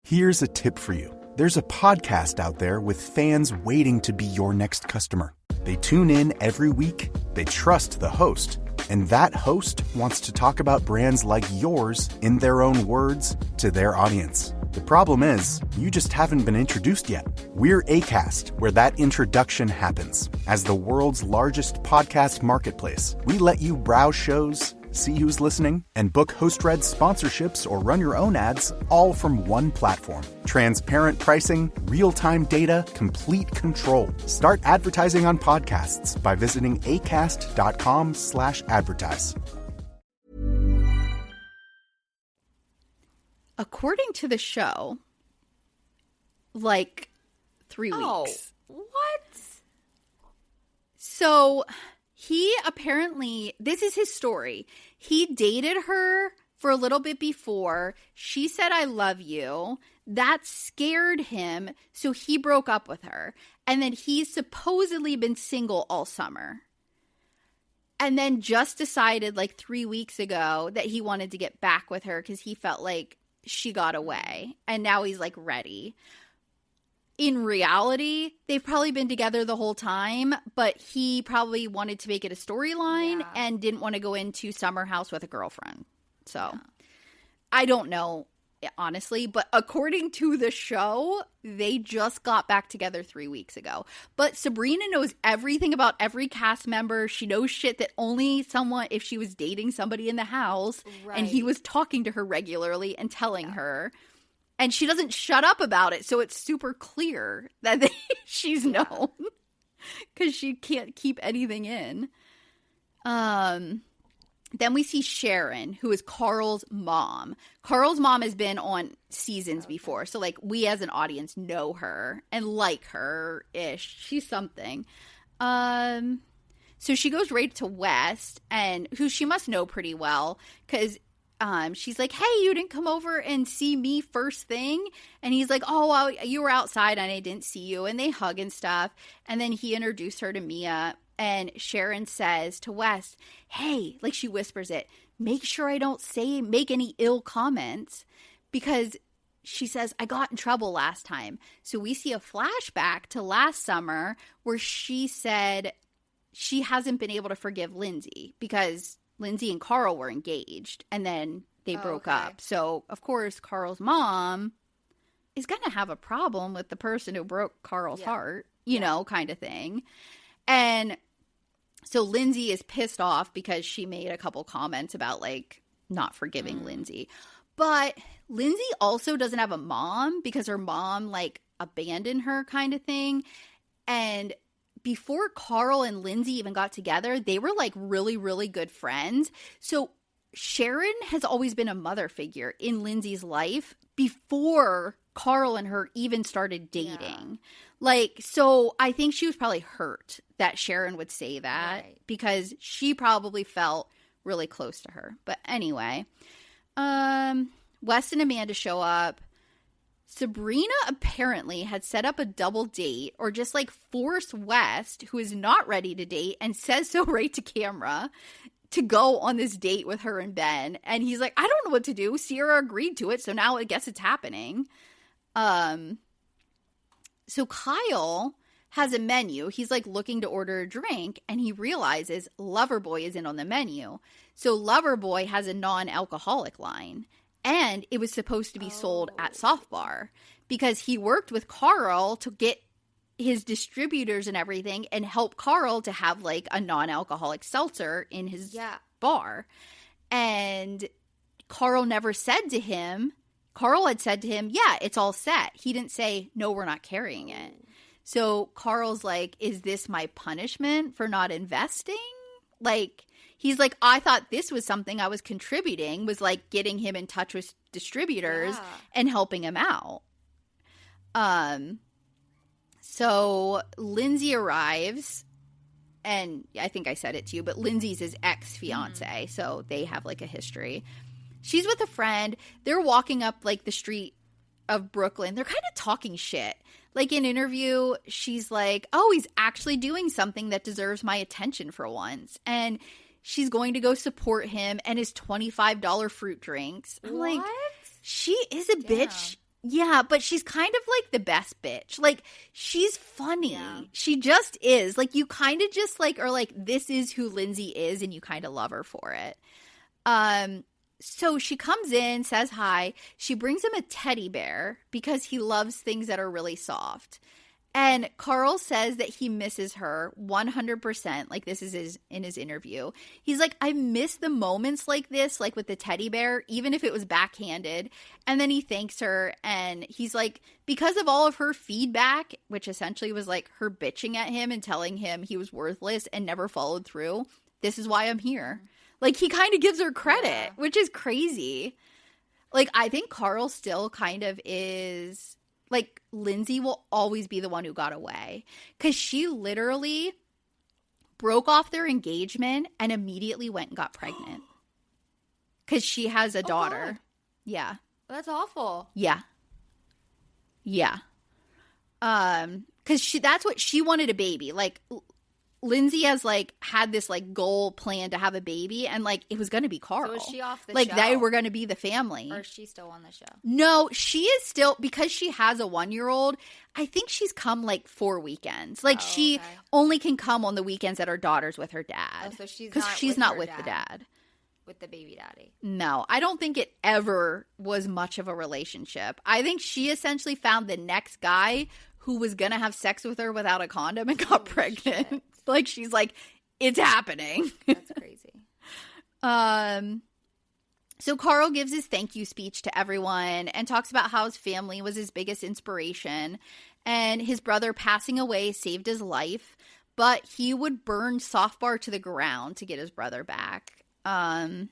Here's a tip for you. There's a podcast out there with fans waiting to be your next customer. They tune in every week, they trust the host, and that host wants to talk about brands like yours in their own words to their audience. The problem is, you just haven't been introduced yet. We're Acast, where that introduction happens. As the world's largest podcast marketplace, we let you browse shows, see who's listening, and book host-read sponsorships or run your own ads all from one platform. Transparent pricing, real-time data, complete control. Start advertising on podcasts by visiting acast.com/advertise. According to the show, like 3 weeks. What? So he apparently, this is his story. He dated her for a little bit before. She said, I love you. That scared him. So he broke up with her. And then he's supposedly been single all summer. And then just decided like 3 weeks ago that he wanted to get back with her because he felt like she got away. And now he's like ready. In reality, they've probably been together the whole time, but he probably wanted to make it a storyline and didn't want to go into summer house with a girlfriend. So I don't know, honestly, but according to the show, they just got back together 3 weeks ago. But Sabrina knows everything about every cast member. She knows shit that only someone, if she was dating somebody in the house, and he was talking to her regularly and telling her. And she doesn't shut up about it, so it's super clear that she's known. Because she can't keep anything in. Then we see Sharon, who is Carl's mom. Carl's mom has been on seasons before. So, like, we as an audience know her and like her-ish. She's something. So she goes right to West, and who she must know pretty well. Because she's like, hey, you didn't come over and see me first thing? And he's like, oh, well, you were outside and I didn't see you. And they hug and stuff. And then he introduced her to Mia. And Sharon says to Wes, hey, like she whispers it, make sure I don't make any ill comments, because she says, I got in trouble last time. So we see a flashback to last summer where she said she hasn't been able to forgive Lindsay because Lindsay and Carl were engaged and then they broke up. So, of course, Carl's mom is going to have a problem with the person who broke Carl's heart, you know, kind of thing. And so Lindsay is pissed off because she made a couple comments about, like, not forgiving Lindsay. But Lindsay also doesn't have a mom because her mom, like, abandoned her kind of thing. And before Carl and Lindsay even got together, they were, like, really, really good friends. So Sharon has always been a mother figure in Lindsay's life before Carl and her even started dating. Yeah. Like, so I think she was probably hurt that Sharon would say that because she probably felt really close to her. But anyway, Wes and Amanda show up. Sabrina apparently had set up a double date or just like forced West, who is not ready to date and says so right to camera, to go on this date with her and Ben. And he's like, I don't know what to do. Ciara agreed to it, so now I guess it's happening. So Kyle has a menu. He's like looking to order a drink and he realizes Loverboy is in on the menu. So Loverboy has a non-alcoholic line and it was supposed to be sold at Soft Bar because he worked with Carl to get his distributors and everything and help Carl to have like a non-alcoholic seltzer in his bar. And Carl never said to him, Carl had said to him, yeah, it's all set. He didn't say, no, we're not carrying it. So Carl's like, is this my punishment for not investing? Like, he's like, I thought this was something I was contributing, was like getting him in touch with distributors and helping him out. So Lindsay arrives, and I think I said it to you, but Lindsay's his ex-fiance, so they have like a history. She's with a friend. They're walking up like the street of Brooklyn. They're kind of talking shit. Like in interview, she's like, oh, he's actually doing something that deserves my attention for once. And she's going to go support him and his $25 fruit drinks. I'm like, she is a bitch. Yeah, but she's kind of like the best bitch. Like, she's funny. Yeah. She just is. Like, you kind of just like are like, this is who Lindsay is, and you kind of love her for it. So she comes in, says hi. She brings him a teddy bear because he loves things that are really soft. And Carl says that he misses her 100%. Like, this is in his interview. He's like, I miss the moments like this, like with the teddy bear, even if it was backhanded. And then he thanks her, and he's like, because of all of her feedback, which essentially was like her bitching at him and telling him he was worthless and never followed through, this is why I'm here. Like, he kind of gives her credit, which is crazy. Like, I think Carl still kind of is, like, Lindsay will always be the one who got away. Because she literally broke off their engagement and immediately went and got pregnant. Because she has a daughter. God. Yeah. That's awful. Yeah. Yeah. Because that's what she wanted, a baby. Like, Lindsay has, like, had this, like, goal plan to have a baby, and, like, it was going to be Carl. So is she off the show? Like, they were going to be the family. Or is she still on the show? No, she is still, because she has a 1-year-old, I think she's come, like, 4 weekends. Like, she only can come on the weekends that her daughter's with her dad. Oh, so she's not, because she's not with the dad. With the baby daddy. No, I don't think it ever was much of a relationship. I think she essentially found the next guy who was going to have sex with her without a condom and got pregnant. Shit. Like, she's like, it's happening. That's crazy. So Carl gives his thank you speech to everyone and talks about how his family was his biggest inspiration, and his brother passing away saved his life, but he would burn Soft Bar to the ground to get his brother back. Then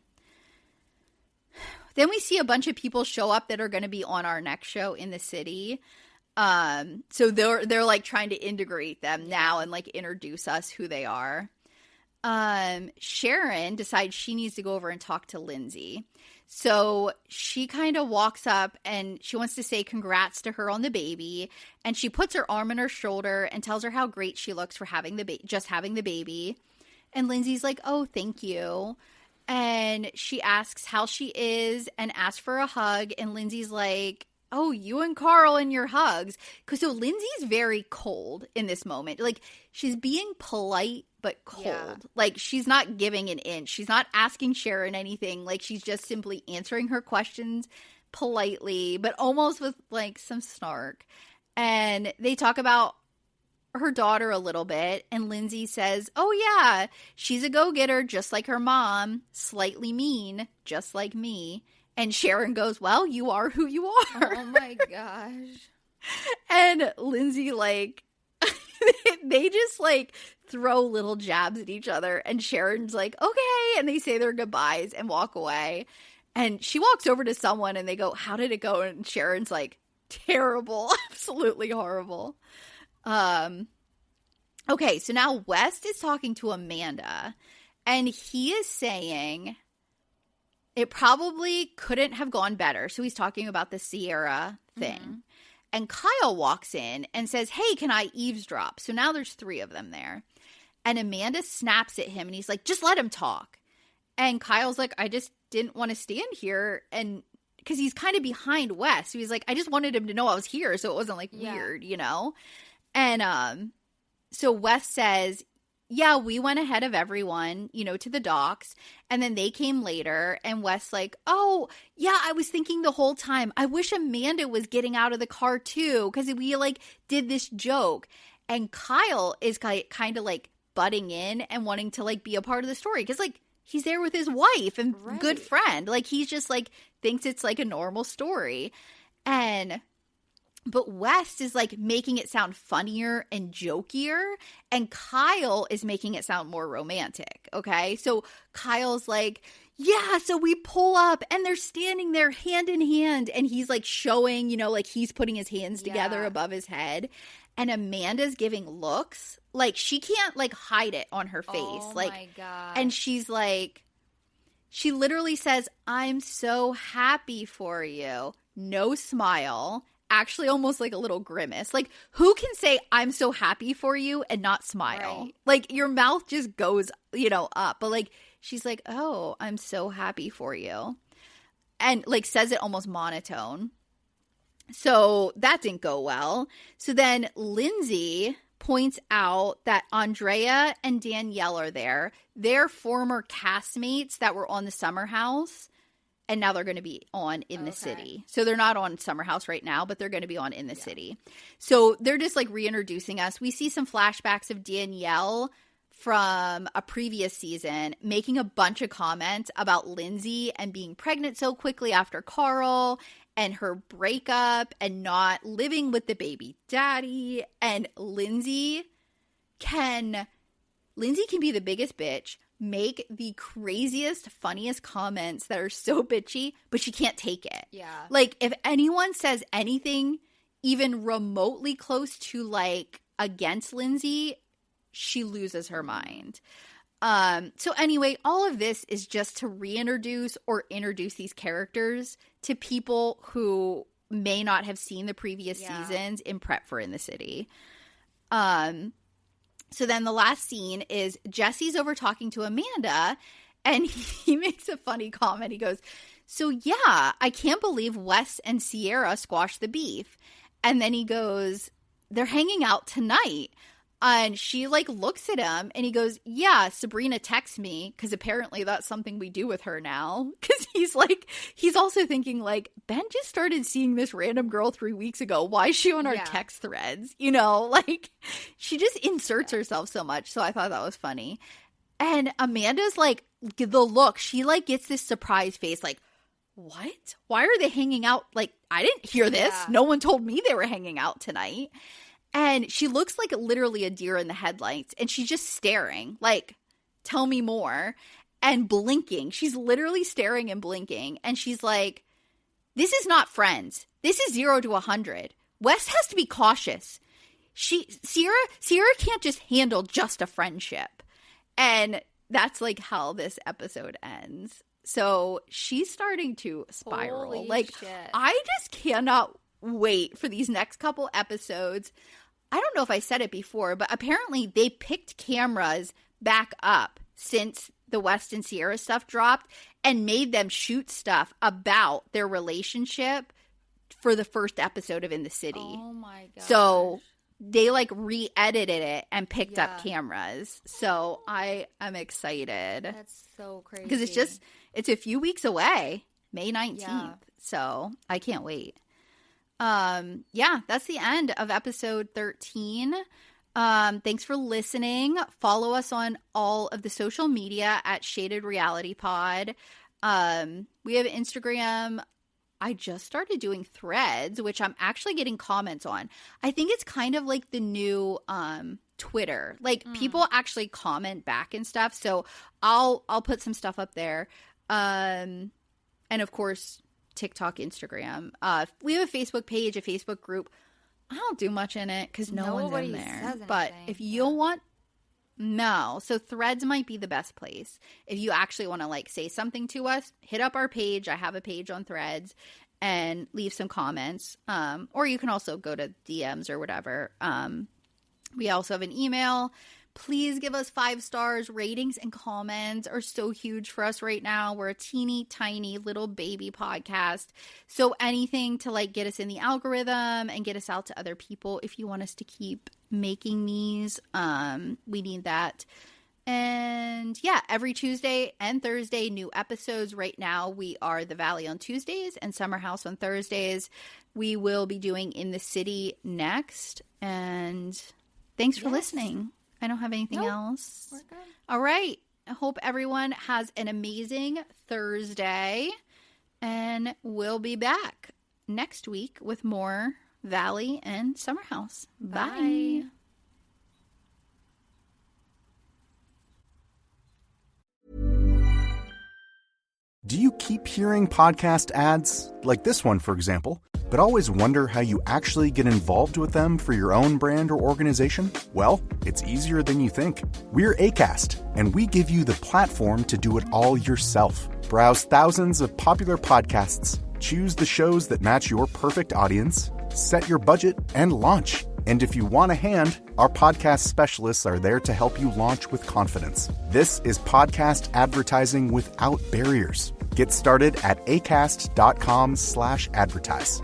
we see a bunch of people show up that are going to be on our next show in the city. So they're like trying to integrate them now and like introduce us who they are. Sharon decides she needs to go over and talk to Lindsay. So she kind of walks up and she wants to say congrats to her on the baby. And she puts her arm on her shoulder and tells her how great she looks for having just having the baby. And Lindsay's like, oh, thank you. And she asks how she is and asks for a hug. And Lindsay's like, oh, you and Carl and your hugs. Because so Lindsay's very cold in this moment. Like, she's being polite but cold. Yeah. Like, she's not giving an inch. She's not asking Sharon anything. Like, she's just simply answering her questions politely, but almost with, like, some snark. And they talk about her daughter a little bit, and Lindsay says, oh, yeah, she's a go-getter just like her mom, slightly mean, just like me. And Sharon goes, well, you are who you are. Oh, my gosh. And Lindsay, like, they just, like, throw little jabs at each other. And Sharon's like, okay. And they say their goodbyes and walk away. And she walks over to someone, and they go, how did it go? And Sharon's like, terrible. Absolutely horrible. Okay, so now West is talking to Amanda. And he is saying it probably couldn't have gone better. So he's talking about the Ciara thing. Mm-hmm. And Kyle walks in and says, hey, can I eavesdrop? So now there's 3 of them there. And Amanda snaps at him and he's like, just let him talk. And Kyle's like, I just didn't want to stand here. And because he's kind of behind Wes. So he's like, I just wanted him to know I was here so it wasn't like weird, you know? And so Wes says, yeah, we went ahead of everyone, you know, to the docks. And then they came later. And Wes like, oh, yeah, I was thinking the whole time, I wish Amanda was getting out of the car too. Because we like did this joke. And Kyle is kind of like butting in and wanting to like be a part of the story. Because like he's there with his wife and good friend. Like he's just like thinks it's like a normal story. And But West is like making it sound funnier and jokier, and Kyle is making it sound more romantic. Okay. So Kyle's like, yeah, so we pull up and they're standing there hand in hand, and he's like showing, you know, like he's putting his hands together above his head. And Amanda's giving looks like she can't like hide it on her face. Oh like, my God. And she's like, she literally says, I'm so happy for you. No smile. Actually, almost like a little grimace. Like, who can say, I'm so happy for you and not smile? Right. Like, your mouth just goes, you know, up. But like, she's like, oh, I'm so happy for you. And like says it almost monotone. So that didn't go well. So then Lindsay points out that Andrea and Danielle are there. They're former castmates that were on the Summer House, and now they're going to be on In the City. So they're not on Summer House right now, but they're going to be on In the City. So they're just like reintroducing us. We see some flashbacks of Danielle from a previous season making a bunch of comments about Lindsay and being pregnant so quickly after Carl, and her breakup and not living with the baby daddy. And Lindsay can be the biggest bitch, make the craziest, funniest comments that are so bitchy, but she can't take it. Yeah. Like, if anyone says anything even remotely close to like against Lindsay, she loses her mind. So anyway, all of this is just to reintroduce or introduce these characters to people who may not have seen the previous seasons in prep for In the City. So then the last scene is Jesse's over talking to Amanda, and he makes a funny comment. He goes, so yeah, I can't believe Wes and Ciara squashed the beef. And then he goes, they're hanging out tonight. And she like looks at him and he goes, yeah, Sabrina texts me, because apparently that's something we do with her now. Because he's also thinking like, Ben just started seeing this random girl 3 weeks ago. Why is she on our text threads? You know, like she just inserts herself so much. So I thought that was funny. And Amanda's like, the look, she like gets this surprise face like, what? Why are they hanging out? Like, I didn't hear this. Yeah. No one told me they were hanging out tonight. And she looks like literally a deer in the headlights. And she's just staring, like, tell me more. And blinking. She's literally staring and blinking. And she's like, this is not Friends. This is 0 to 100. Wes has to be cautious. Ciara can't just handle just a friendship. And that's like how this episode ends. So she's starting to spiral. Holy like, shit. I just cannot wait for these next couple episodes. I don't know if I said it before, but apparently they picked cameras back up since the West and Ciara stuff dropped and made them shoot stuff about their relationship for the first episode of In the City. Oh my god. So they like re-edited it and picked up cameras. So I am excited. That's so crazy. Because it's a few weeks away, May 19th. Yeah. So I can't wait. That's the end of episode 13. Thanks for listening. Follow us on all of the social media at Shaded Reality Pod. We have Instagram. I just started doing Threads, which I'm actually getting comments on. I think it's kind of like the new Twitter. Like people actually comment back and stuff. So I'll put some stuff up there. And of course, TikTok, Instagram. We have a Facebook page, a Facebook group. I don't do much in it because one's in there. But if you want, so Threads might be the best place. If you actually want to like say something to us, hit up our page. I have a page on Threads and leave some comments. Or you can also go to DMs or whatever. We also have an email. Please give us 5 stars. Ratings and comments are so huge for us right now. We're a teeny tiny little baby podcast. So anything to like get us in the algorithm and get us out to other people. If you want us to keep making these, we need that. And every Tuesday and Thursday, new episodes. Right now, we are The Valley on Tuesdays and Summer House on Thursdays. We will be doing In the City next. And thanks for listening. I don't have anything else. We're good. All right. I hope everyone has an amazing Thursday. And we'll be back next week with more Valley, and Summer House. Bye. Bye. Do you keep hearing podcast ads, like this one, for example, but always wonder how you actually get involved with them for your own brand or organization? Well, it's easier than you think. We're Acast, and we give you the platform to do it all yourself. Browse thousands of popular podcasts, choose the shows that match your perfect audience, set your budget, and launch. And if you want a hand, our podcast specialists are there to help you launch with confidence. This is podcast advertising without barriers. Get started at acast.com/advertise.